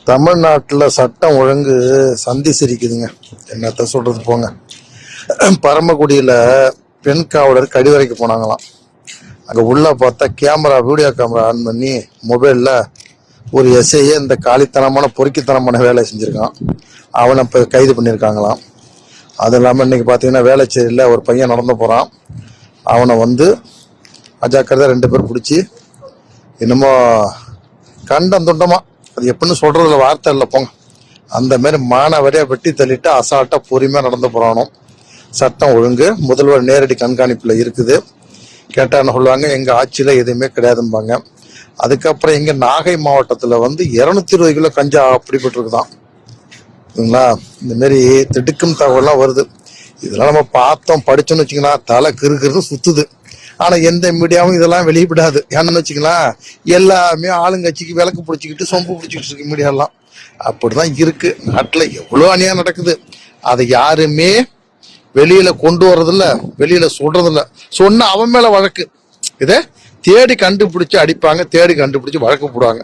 தமிழ்நாட்டில் சட்டம் ஒழுங்கு சந்தி சிரிக்குதுங்க. என்னத்த சொல்றது போங்க. பரமக்குடியில் பெண் காவலர் கடிவரைக்கு போனாங்களாம். அங்கே உள்ள பார்த்தா கேமரா, வீடியோ கேமரா ஆன் பண்ணி மொபைலில் ஒரு எஸ்ஐயே இந்த காலித்தனமான பொறுக்கித்தனமான வேலை செஞ்சுருக்கான். அவனை இப்போ கைது பண்ணியிருக்காங்களாம். அது இல்லாமல் இன்னைக்கு பார்த்தீங்கன்னா வேலைச்சேரியில் ஒரு பையன் நடந்து போகிறான். அவனை அஜாக்கிரதை 2 பேர் பிடிச்சி என்னமோ கண்டம் துண்டமா, அது எப்படின்னு சொல்றதுல வார்த்தை இல்லை போங்க. அந்த மாதிரி மாணவரையா வெட்டி தள்ளிட்டு அசால்ட்டா பொறுமையா நடந்து போறானோ. சட்டம் ஒழுங்கு முதல்வர் நேரடி கண்காணிப்புல இருக்குது. கேட்டா என்ன சொல்லுவாங்க, எங்க ஆட்சியில எதுவுமே கிடையாதும்பாங்க. அதுக்கப்புறம் எங்க நாகை மாவட்டத்துல 220 கிலோ கஞ்சா பிடிபட்டு இருக்குதான். இந்த மாதிரி திடுக்கும் தகவல்லாம் வருது. இதெல்லாம் நம்ம பார்த்தோம் படிச்சோம்னு வச்சுங்களா, தலை கிறுக்கிறது சுத்துது. ஆனா எந்த மீடியாவும் இதெல்லாம் வெளியிடாது. ஏன்னு வச்சுக்கலாம், எல்லாமே ஆளுங்கட்சிக்கு விளக்கு பிடிச்சிக்கிட்டு சொம்பு பிடிச்சிக்கிட்டு இருக்கு மீடியாலாம். அப்படிதான் இருக்கு. நாட்டுல எவ்வளவு அநியாயம் நடக்குது. அதை யாருமே வெளியில கொண்டு வர்றதில்ல, வெளியில சொல்றதில்ல. சொன்ன அவன் மேல வழக்கு. இதை தேடி கண்டுபிடிச்சு அடிப்பாங்க, தேடி கண்டுபிடிச்சு வழக்கு போடுவாங்க.